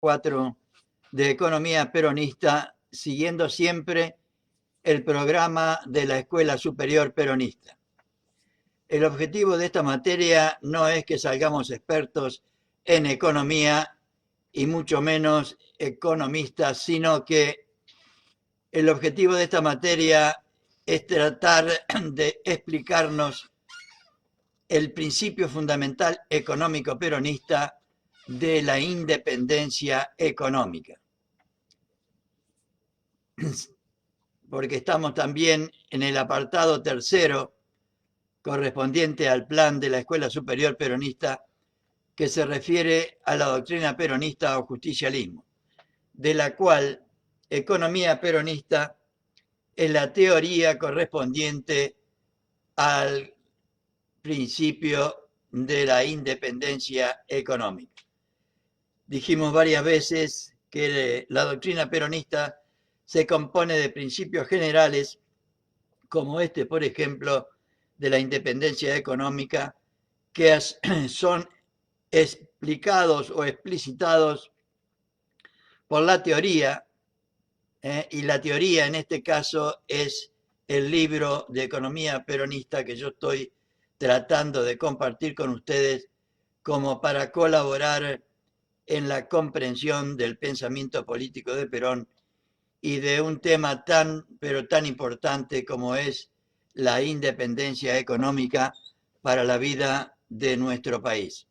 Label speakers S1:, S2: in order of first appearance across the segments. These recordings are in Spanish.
S1: 4 de Economía Peronista, siguiendo siempre el programa de la Escuela Superior Peronista. El objetivo de esta materia no es que salgamos expertos en economía y mucho menos economistas, sino que el objetivo de esta materia es tratar de explicarnos el principio fundamental económico peronista de la independencia económica. Porque estamos también en el apartado tercero correspondiente al plan de la Escuela Superior Peronista, que se refiere a la doctrina peronista o justicialismo, de la cual economía peronista es la teoría correspondiente al principio de la independencia económica. Dijimos varias veces que la doctrina peronista se compone de principios generales, como este, por ejemplo, de la independencia económica, que son explicados o explicitados por la teoría, y la teoría en este caso es el libro de economía peronista que yo estoy tratando de compartir con ustedes como para colaborar en la comprensión del pensamiento político de Perón y de un tema pero tan importante como es la independencia económica para la vida de nuestro país.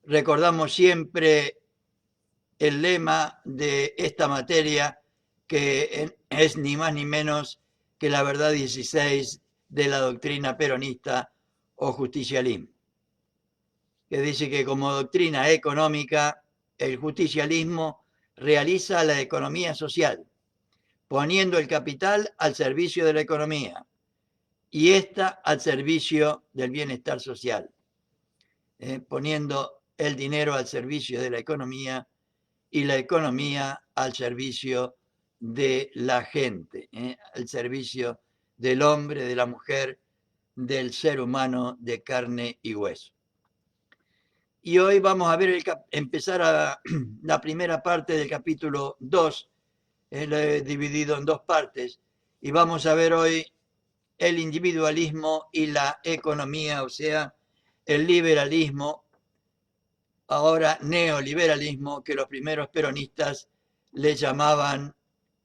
S1: Recordamos siempre el lema de esta materia, que es ni más ni menos que la verdad 16 de la doctrina peronista o justicialismo, que dice que como doctrina económica, el justicialismo realiza la economía social, poniendo el capital al servicio de la economía y esta al servicio del bienestar social, poniendo el dinero al servicio de la economía y la economía al servicio de la gente, al servicio del hombre, de la mujer, del ser humano de carne y hueso. Y hoy vamos a ver empezar la primera parte del capítulo 2, lo he dividido en dos partes, y vamos a ver hoy el individualismo y la economía, o sea, el liberalismo, ahora neoliberalismo, que los primeros peronistas le llamaban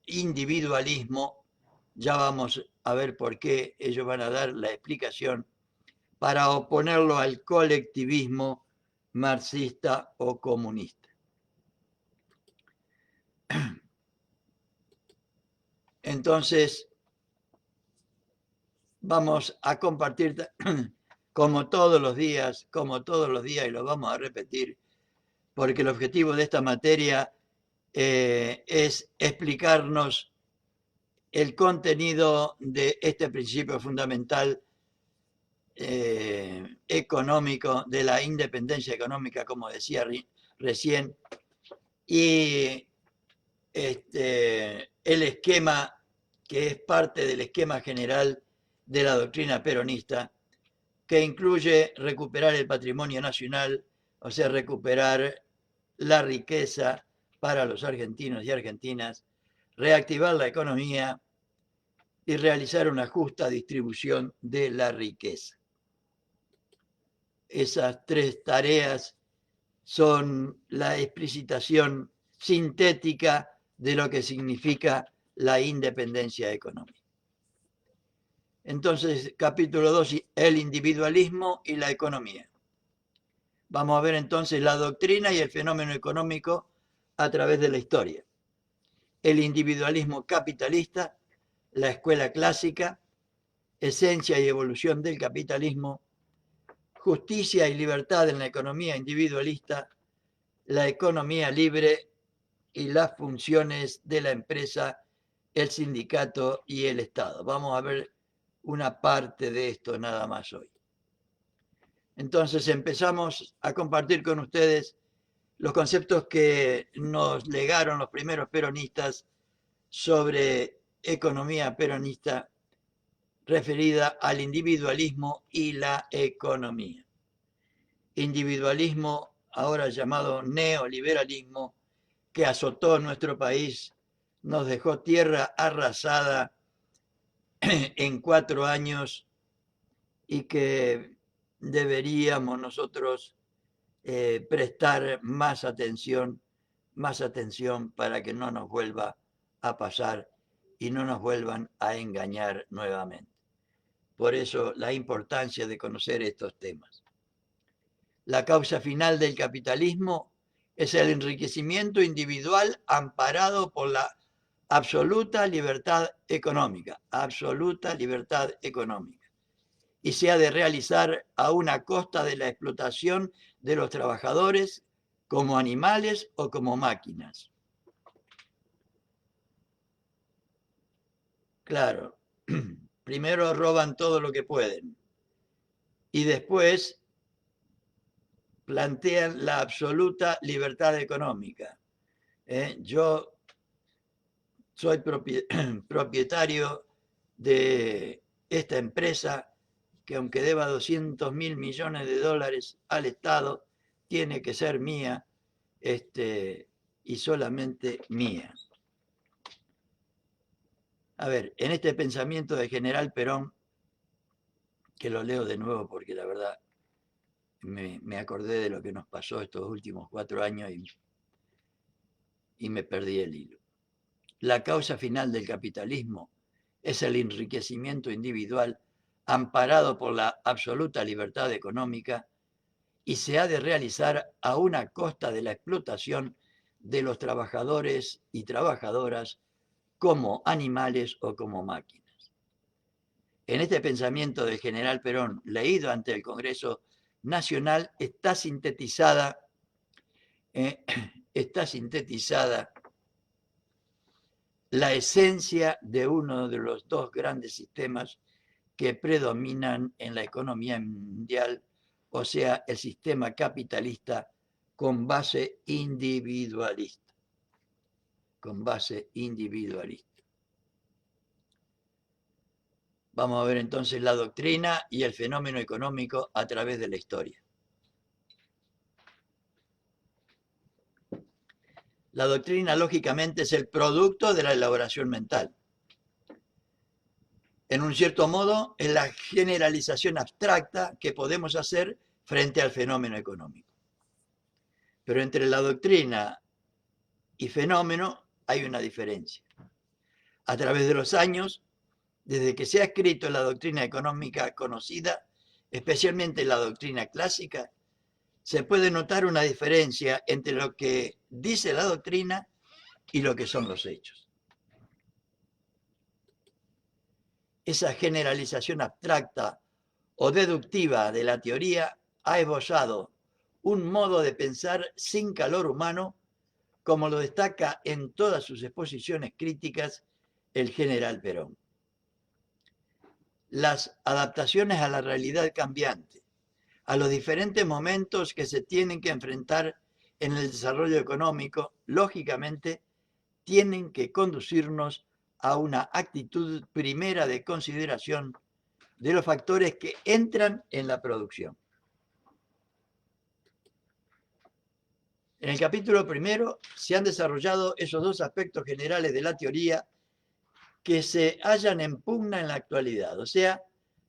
S1: individualismo. Ya vamos a ver por qué ellos van a dar la explicación para oponerlo al colectivismo marxista o comunista. Entonces, vamos a compartir como todos los días, y lo vamos a repetir, porque el objetivo de esta materia es explicarnos el contenido de este principio fundamental económico, de la independencia económica, como decía recién, y el esquema que es parte del esquema general de la doctrina peronista, que incluye recuperar el patrimonio nacional, o sea, recuperar la riqueza para los argentinos y argentinas, reactivar la economía y realizar una justa distribución de la riqueza. Esas tres tareas son la explicitación sintética de lo que significa la independencia económica. Entonces, capítulo 2, el individualismo y la economía. Vamos a ver entonces la doctrina y el fenómeno económico a través de la historia. El individualismo capitalista, la escuela clásica, esencia y evolución del capitalismo, justicia y libertad en la economía individualista, la economía libre y las funciones de la empresa, el sindicato y el Estado. Vamos a ver una parte de esto nada más hoy. Entonces empezamos a compartir con ustedes los conceptos que nos legaron los primeros peronistas sobre economía peronista referida al individualismo y la economía. Individualismo, ahora llamado neoliberalismo, que azotó nuestro país, nos dejó tierra arrasada en 4 años y que deberíamos nosotros prestar más atención para que no nos vuelva a pasar y no nos vuelvan a engañar nuevamente. Por eso la importancia de conocer estos temas. La causa final del capitalismo es el enriquecimiento individual amparado por la absoluta libertad económica, y se ha de realizar a una costa de la explotación de los trabajadores como animales o como máquinas. Claro, primero roban todo lo que pueden y después plantean la absoluta libertad económica. Yo soy propietario de esta empresa que aunque deba 200.000 millones de dólares al Estado, tiene que ser mía y solamente mía. A ver, en este pensamiento del general Perón, que lo leo de nuevo porque la verdad me acordé de lo que nos pasó estos últimos 4 años y me perdí el hilo. La causa final del capitalismo es el enriquecimiento individual amparado por la absoluta libertad económica y se ha de realizar a una costa de la explotación de los trabajadores y trabajadoras como animales o como máquinas. En este pensamiento del general Perón, leído ante el Congreso Nacional, está sintetizada la esencia de uno de los dos grandes sistemas que predominan en la economía mundial, o sea, el sistema capitalista con base individualista. Vamos a ver entonces la doctrina y el fenómeno económico a través de la historia. La doctrina, lógicamente, es el producto de la elaboración mental. En un cierto modo, es la generalización abstracta que podemos hacer frente al fenómeno económico. Pero entre la doctrina y fenómeno hay una diferencia. A través de los años, desde que se ha escrito la doctrina económica conocida, especialmente la doctrina clásica, se puede notar una diferencia entre lo que dice la doctrina y lo que son los hechos. Esa generalización abstracta o deductiva de la teoría ha esbozado un modo de pensar sin calor humano, como lo destaca en todas sus exposiciones críticas el general Perón. Las adaptaciones a la realidad cambiante, a los diferentes momentos que se tienen que enfrentar en el desarrollo económico, lógicamente, tienen que conducirnos a una actitud primera de consideración de los factores que entran en la producción. En el capítulo primero se han desarrollado esos dos aspectos generales de la teoría que se hallan en pugna en la actualidad, o sea,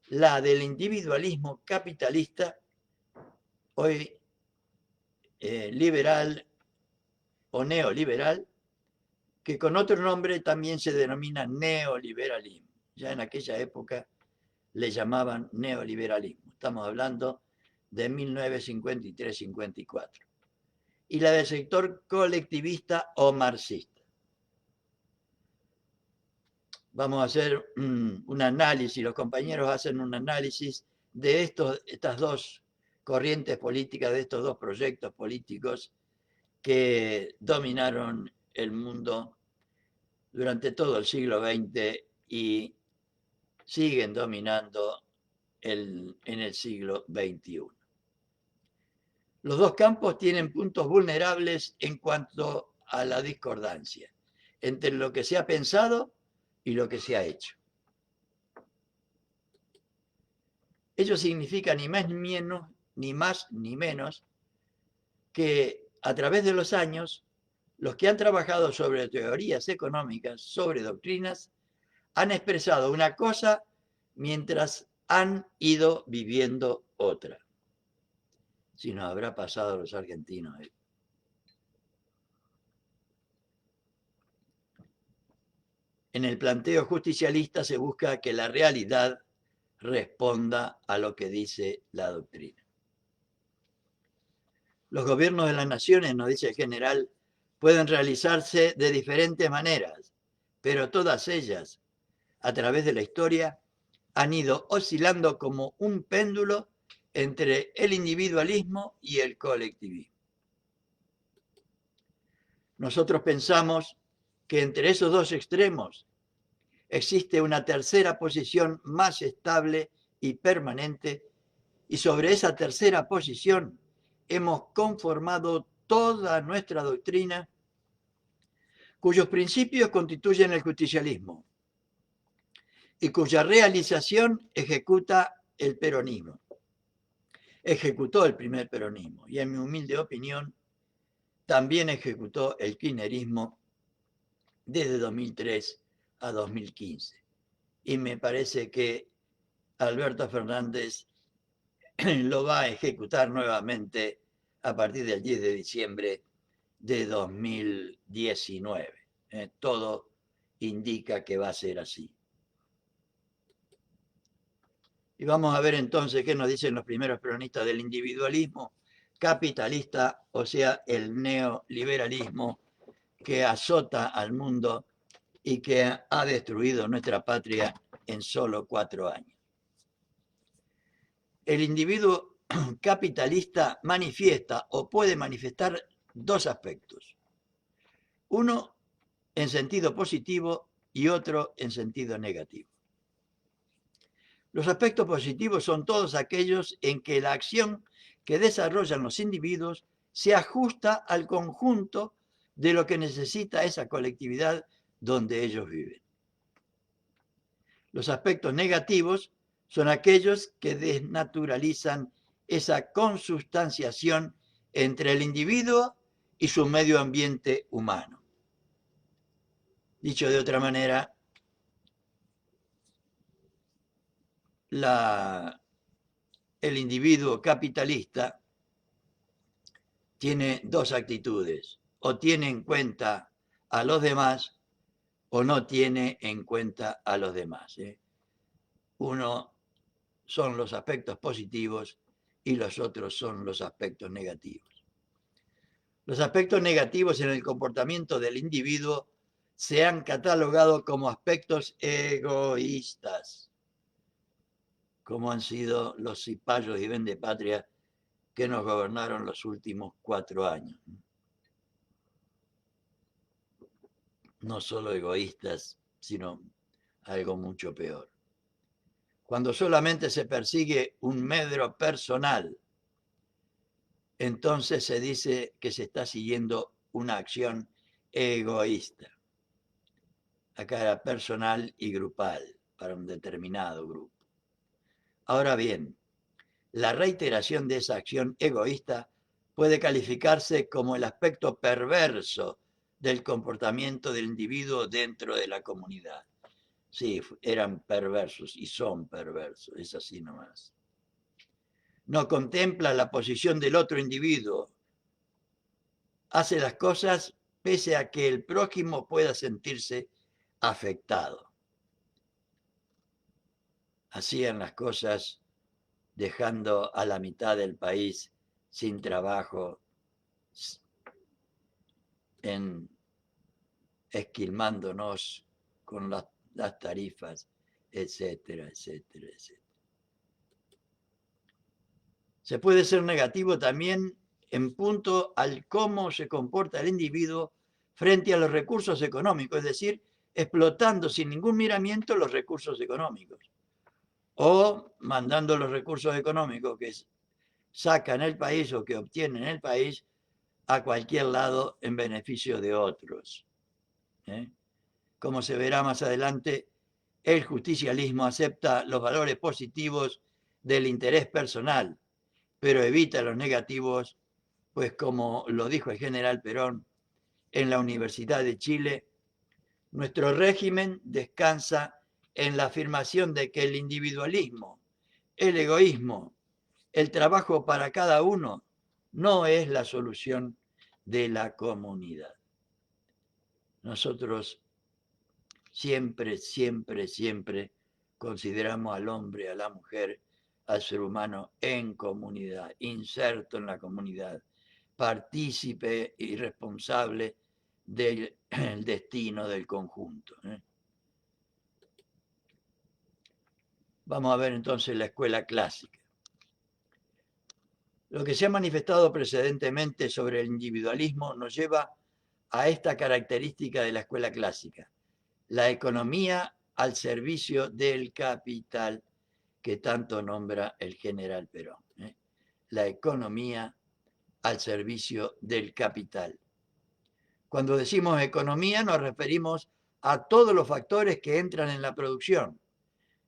S1: la del individualismo capitalista, hoy liberal o neoliberal, que con otro nombre también se denomina neoliberalismo. Ya en aquella época le llamaban neoliberalismo. Estamos hablando de 1953-54. Y la del sector colectivista o marxista. Vamos a hacer un análisis, los compañeros hacen un análisis de estas dos corrientes políticas, de estos dos proyectos políticos que dominaron el mundo durante todo el siglo XX y siguen dominando en el siglo XXI. Los dos campos tienen puntos vulnerables en cuanto a la discordancia entre lo que se ha pensado y lo que se ha hecho. Ello significa ni más ni menos que a través de los años Los que han trabajado sobre teorías económicas, sobre doctrinas, han expresado una cosa mientras han ido viviendo otra. Si nos habrá pasado a los argentinos. En el planteo justicialista se busca que la realidad responda a lo que dice la doctrina. Los gobiernos de las naciones, nos dice el general, pueden realizarse de diferentes maneras, pero todas ellas, a través de la historia, han ido oscilando como un péndulo entre el individualismo y el colectivismo. Nosotros pensamos que entre esos dos extremos existe una tercera posición más estable y permanente, y sobre esa tercera posición hemos conformado toda nuestra doctrina, cuyos principios constituyen el justicialismo y cuya realización ejecuta el peronismo. Ejecutó el primer peronismo y, en mi humilde opinión, también ejecutó el kirchnerismo desde 2003 a 2015. Y me parece que Alberto Fernández lo va a ejecutar nuevamente a partir del 10 de diciembre de 2019. Todo indica que va a ser así. Y vamos a ver entonces qué nos dicen los primeros peronistas del individualismo capitalista, o sea, el neoliberalismo que azota al mundo y que ha destruido nuestra patria en solo 4 años. El individuo capitalista manifiesta o puede manifestar dos aspectos. Uno en sentido positivo y otro en sentido negativo. Los aspectos positivos son todos aquellos en que la acción que desarrollan los individuos se ajusta al conjunto de lo que necesita esa colectividad donde ellos viven. Los aspectos negativos son aquellos que desnaturalizan esa consubstanciación entre el individuo y su medio ambiente humano. Dicho de otra manera, el individuo capitalista tiene dos actitudes: o tiene en cuenta a los demás o no tiene en cuenta a los demás. Uno son los aspectos positivos y los otros son los aspectos negativos. Los aspectos negativos en el comportamiento del individuo se han catalogado como aspectos egoístas, como han sido los cipayos y vendepatria que nos gobernaron los últimos 4 años. No solo egoístas, sino algo mucho peor. Cuando solamente se persigue un medro personal, entonces se dice que se está siguiendo una acción egoísta. Acá era personal y grupal, para un determinado grupo. Ahora bien, la reiteración de esa acción egoísta puede calificarse como el aspecto perverso del comportamiento del individuo dentro de la comunidad. Sí, eran perversos y son perversos, es así nomás. No contempla la posición del otro individuo. Hace las cosas pese a que el prójimo pueda sentirse afectado. Hacían las cosas dejando a la mitad del país sin trabajo, esquilmándonos con las tarifas, etcétera, etcétera, etcétera. Se puede ser negativo también en punto al cómo se comporta el individuo frente a los recursos económicos, es decir, explotando sin ningún miramiento los recursos económicos o mandando los recursos económicos que saca en el país o que obtiene en el país a cualquier lado en beneficio de otros. Como se verá más adelante, el justicialismo acepta los valores positivos del interés personal, pero evita los negativos, pues como lo dijo el general Perón, en la Universidad de Chile, nuestro régimen descansa en la afirmación de que el individualismo, el egoísmo, el trabajo para cada uno no es la solución de la comunidad. Nosotros siempre, siempre, siempre consideramos al hombre, a la mujer, al ser humano en comunidad, inserto en la comunidad, partícipe y responsable del destino del conjunto. Vamos a ver entonces la escuela clásica. Lo que se ha manifestado precedentemente sobre el individualismo nos lleva a esta característica de la escuela clásica: la economía al servicio del capital, que tanto nombra el general Perón. La economía al servicio del capital. Cuando decimos economía nos referimos a todos los factores que entran en la producción,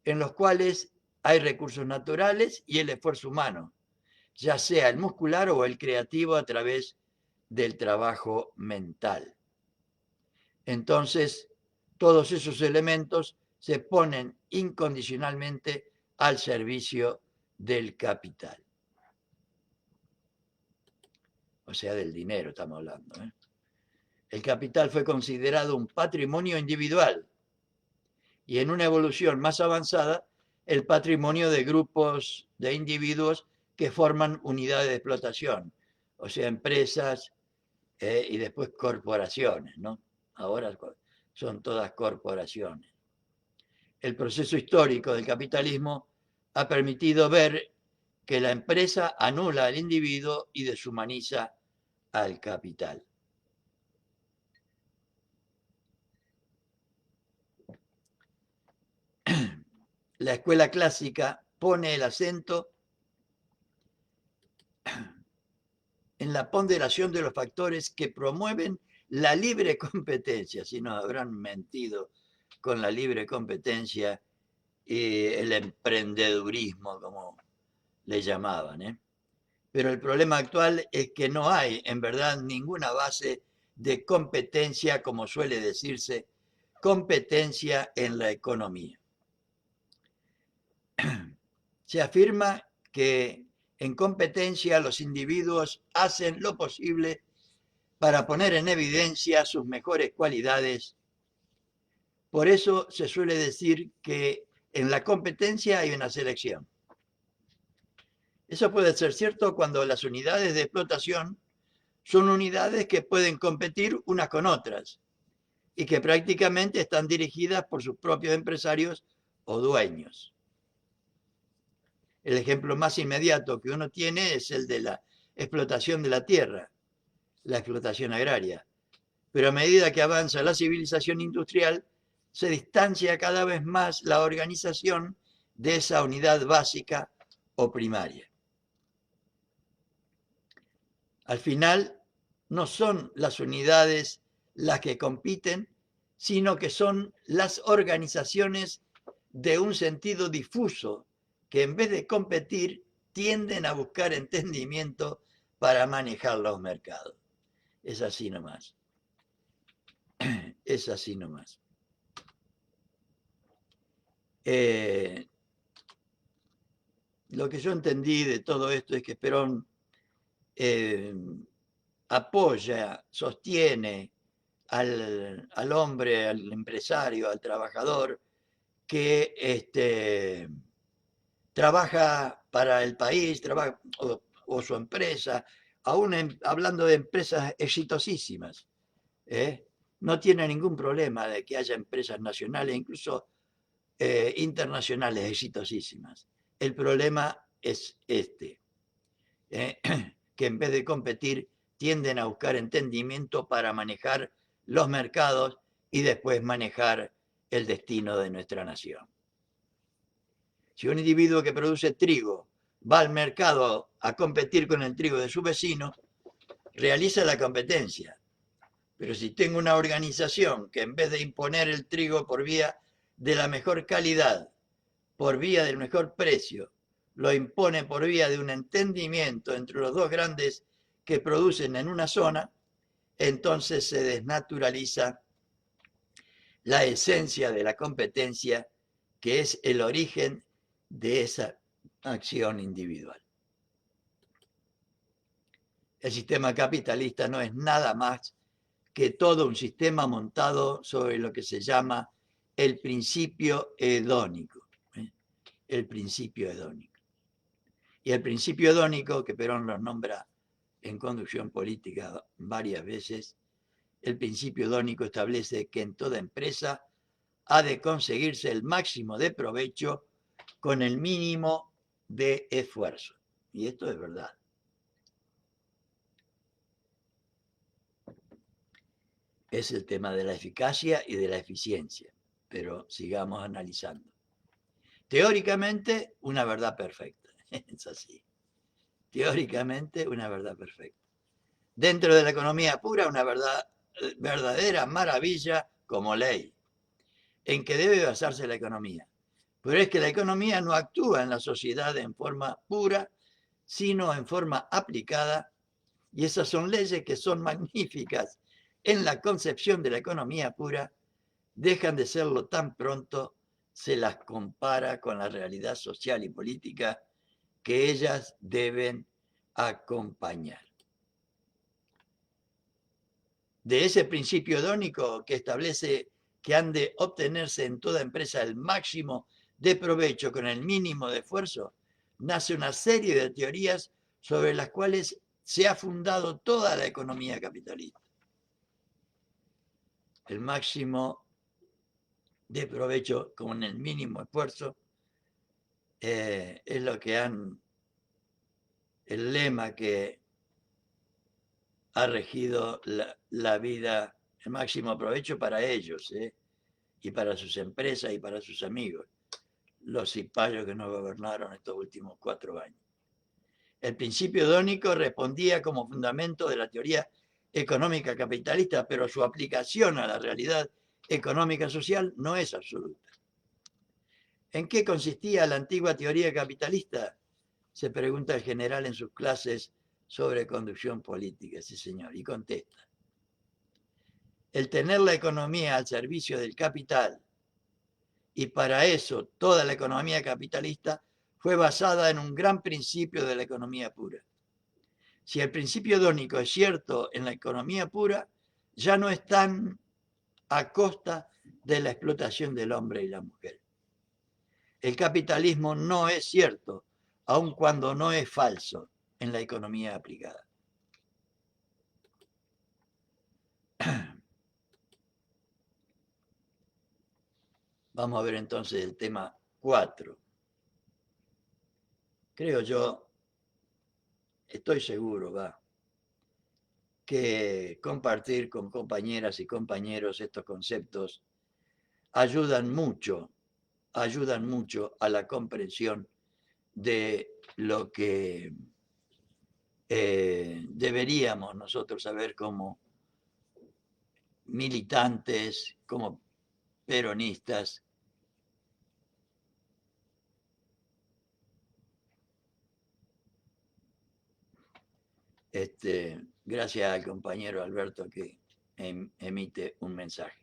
S1: en los cuales hay recursos naturales y el esfuerzo humano, ya sea el muscular o el creativo a través del trabajo mental. Entonces, todos esos elementos se ponen incondicionalmente al servicio del capital. O sea, del dinero estamos hablando. El capital fue considerado un patrimonio individual y en una evolución más avanzada, el patrimonio de grupos de individuos que forman unidades de explotación, o sea, empresas y después corporaciones, ¿no? Ahora son todas corporaciones. El proceso histórico del capitalismo ha permitido ver que la empresa anula al individuo y deshumaniza al capital. La escuela clásica pone el acento en la ponderación de los factores que promueven la libre competencia. Si nos habrán mentido con la libre competencia y el emprendedurismo, como le llamaban. Pero el problema actual es que no hay, en verdad, ninguna base de competencia, como suele decirse, competencia en la economía. Se afirma que en competencia los individuos hacen lo posible para poner en evidencia sus mejores cualidades. Por eso se suele decir que en la competencia hay una selección. Eso puede ser cierto cuando las unidades de explotación son unidades que pueden competir unas con otras y que prácticamente están dirigidas por sus propios empresarios o dueños. El ejemplo más inmediato que uno tiene es el de la explotación de la tierra, la explotación agraria. Pero a medida que avanza la civilización industrial, se distancia cada vez más la organización de esa unidad básica o primaria. Al final, no son las unidades las que compiten, sino que son las organizaciones de un sentido difuso que en vez de competir tienden a buscar entendimiento para manejar los mercados. Es así nomás. Es así nomás. Lo que yo entendí de todo esto es que Perón apoya, sostiene al hombre, al empresario, al trabajador que trabaja para el país, trabaja, o su empresa, aún hablando de empresas exitosísimas. No tiene ningún problema de que haya empresas nacionales, incluso internacionales exitosísimas. El problema es que en vez de competir tienden a buscar entendimiento para manejar los mercados y después manejar el destino de nuestra nación. Si un individuo que produce trigo va al mercado a competir con el trigo de su vecino, realiza la competencia. Pero si tengo una organización que en vez de imponer el trigo por vía de la mejor calidad, por vía del mejor precio, lo impone por vía de un entendimiento entre los dos grandes que producen en una zona, entonces se desnaturaliza la esencia de la competencia, que es el origen de esa acción individual. El sistema capitalista no es nada más que todo un sistema montado sobre lo que se llama el principio hedónico. El principio hedónico. Y el principio hedónico, que Perón lo nombra en Conducción Política varias veces, el principio hedónico establece que en toda empresa ha de conseguirse el máximo de provecho con el mínimo de esfuerzo. Y esto es verdad. Es el tema de la eficacia y de la eficiencia, pero sigamos analizando. Teóricamente, una verdad perfecta. Es así. Teóricamente, una verdad perfecta. Dentro de la economía pura, una verdadera maravilla como ley, en que debe basarse la economía. Pero es que la economía no actúa en la sociedad en forma pura, sino en forma aplicada, y esas son leyes que son magníficas en la concepción de la economía pura, dejan de serlo tan pronto se las compara con la realidad social y política que ellas deben acompañar. De ese principio hedónico que establece que han de obtenerse en toda empresa el máximo de provecho con el mínimo de esfuerzo, nace una serie de teorías sobre las cuales se ha fundado toda la economía capitalista. El máximo de provecho con el mínimo esfuerzo es lo que el lema que ha regido la vida, el máximo provecho para ellos, y para sus empresas y para sus amigos, los cipayos que nos gobernaron estos últimos 4 años. El principio hedónico respondía como fundamento de la teoría económica capitalista, pero su aplicación a la realidad económica social no es absoluta. ¿En qué consistía la antigua teoría capitalista? Se pregunta el general en sus clases sobre conducción política, sí señor, y contesta. El tener la economía al servicio del capital, y para eso toda la economía capitalista fue basada en un gran principio de la economía pura. Si el principio hedónico es cierto en la economía pura, ya no es tan a costa de la explotación del hombre y la mujer. El capitalismo no es cierto, aun cuando no es falso en la economía aplicada. Vamos a ver entonces el tema 4. Creo yo, estoy seguro, que compartir con compañeras y compañeros estos conceptos ayudan mucho a la comprensión de lo que deberíamos nosotros saber como militantes, como peronistas. Gracias al compañero Alberto que emite un mensaje.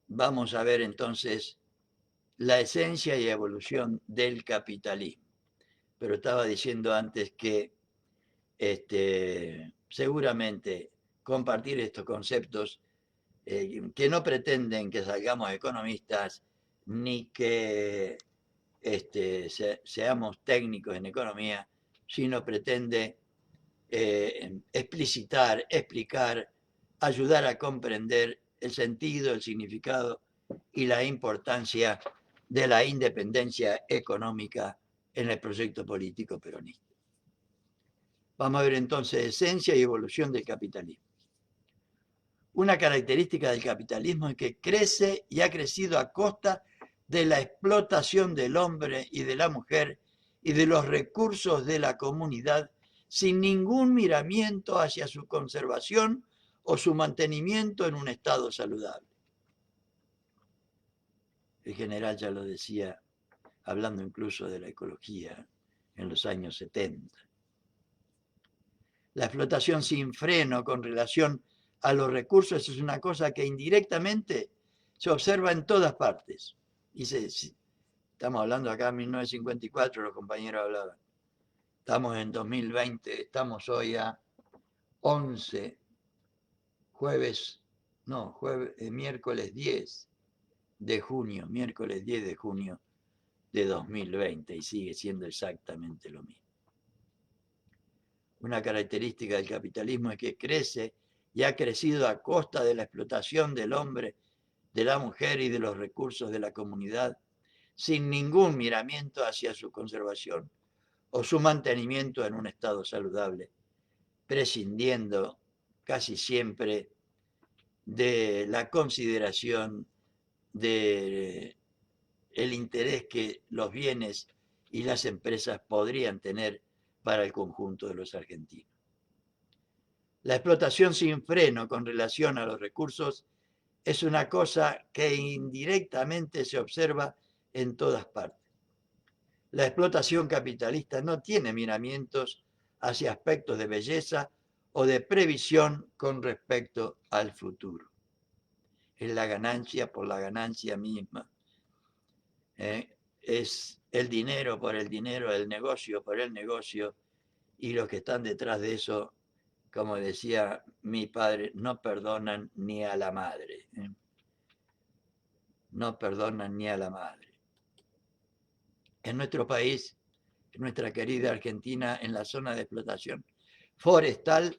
S1: Vamos a ver entonces la esencia y evolución del capitalismo. Pero estaba diciendo antes que seguramente compartir estos conceptos que no pretenden que salgamos economistas ni que seamos técnicos en economía, sino pretende explicitar, explicar, ayudar a comprender el sentido, el significado y la importancia de la independencia económica en el proyecto político peronista. Vamos a ver entonces esencia y evolución del capitalismo. Una característica del capitalismo es que crece y ha crecido a costa de la explotación del hombre y de la mujer y de los recursos de la comunidad sin ningún miramiento hacia su conservación o su mantenimiento en un estado saludable. El general ya lo decía, hablando incluso de la ecología en los años 70. La explotación sin freno con relación a los recursos es una cosa que indirectamente se observa en todas partes. Estamos hablando acá en 1954, los compañeros hablaban. Estamos en 2020, estamos hoy a 11, miércoles 10 de junio, miércoles 10 de junio de 2020 y sigue siendo exactamente lo mismo. Una característica del capitalismo es que crece y ha crecido a costa de la explotación del hombre, de la mujer y de los recursos de la comunidad, sin ningún miramiento hacia su conservación o su mantenimiento en un estado saludable, prescindiendo casi siempre de la consideración de el interés que los bienes y las empresas podrían tener para el conjunto de los argentinos. La explotación sin freno con relación a los recursos es una cosa que indirectamente se observa en todas partes. La explotación capitalista no tiene miramientos hacia aspectos de belleza o de previsión con respecto al futuro. Es la ganancia por la ganancia misma. Es el dinero por el dinero, el negocio por el negocio, y los que están detrás de eso, como decía mi padre, no perdonan ni a la madre. No perdonan ni a la madre. En nuestro país, en nuestra querida Argentina, en la zona de explotación forestal,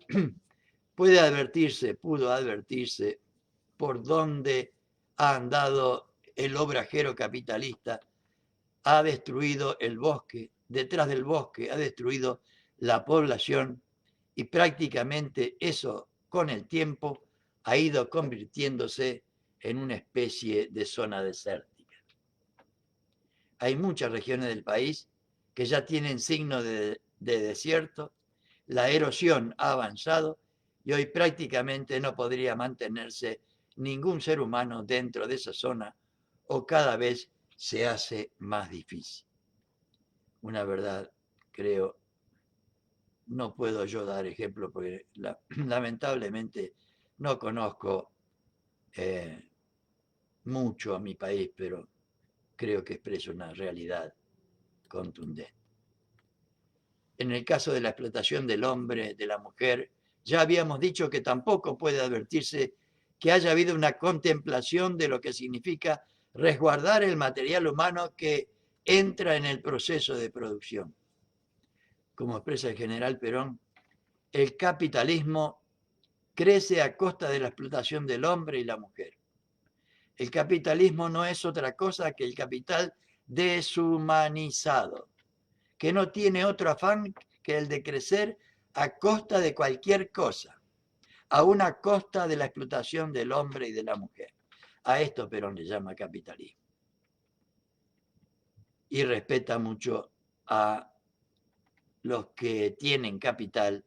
S1: pudo advertirse por dónde ha andado el obrajero capitalista. Ha destruido el bosque, detrás del bosque ha destruido la población y prácticamente eso con el tiempo ha ido convirtiéndose en una especie de zona desértica. Hay muchas regiones del país que ya tienen signos de desierto, la erosión ha avanzado y hoy prácticamente no podría mantenerse ningún ser humano dentro de esa zona o cada vez se hace más difícil. Una verdad, creo, no puedo yo dar ejemplo porque lamentablemente no conozco mucho a mi país, pero creo que expresa una realidad contundente. En el caso de la explotación del hombre, de la mujer, ya habíamos dicho que tampoco puede advertirse que haya habido una contemplación de lo que significa resguardar el material humano que entra en el proceso de producción. Como expresa el general Perón, el capitalismo crece a costa de la explotación del hombre y la mujer. El capitalismo no es otra cosa que el capital deshumanizado, que no tiene otro afán que el de crecer a costa de cualquier cosa, a una costa de la explotación del hombre y de la mujer. A esto Perón le llama capitalismo. Y respeta mucho a los que tienen capital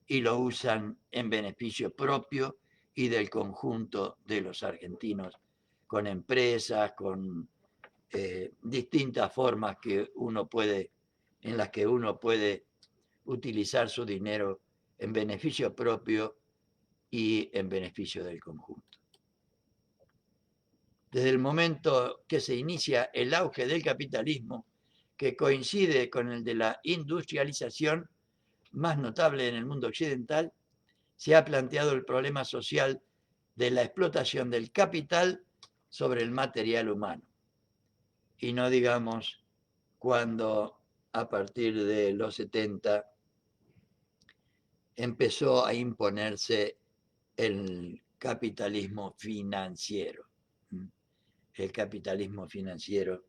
S1: y lo usan en beneficio propio y del conjunto de los argentinos, con empresas, con distintas formas en las que uno puede utilizar su dinero en beneficio propio y en beneficio del conjunto. Desde el momento que se inicia el auge del capitalismo, que coincide con el de la industrialización, más notable en el mundo occidental, se ha planteado el problema social de la explotación del capital sobre el material humano. Y no digamos cuando a partir de los 70 empezó a imponerse el capitalismo financiero. El capitalismo financiero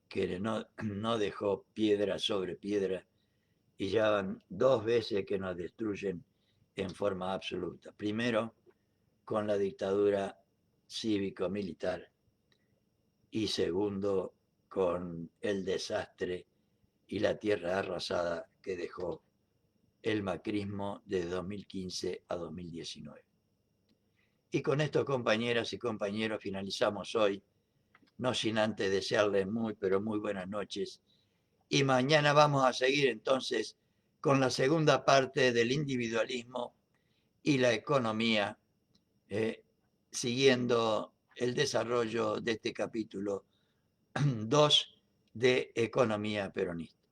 S1: que no dejó piedra sobre piedra y ya van 2 veces que nos destruyen en forma absoluta. Primero, con la dictadura cívico-militar y segundo, con el desastre y la tierra arrasada que dejó el macrismo de 2015 a 2019. Y con esto, compañeras y compañeros, finalizamos hoy, no sin antes desearles muy, pero muy buenas noches. Y mañana vamos a seguir entonces con la segunda parte del individualismo y la economía, siguiendo el desarrollo de este capítulo 2 de Economía Peronista.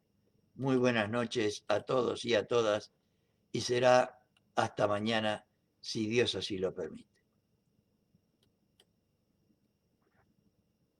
S1: Muy buenas noches a todos y a todas, y será hasta mañana, si Dios así lo permite.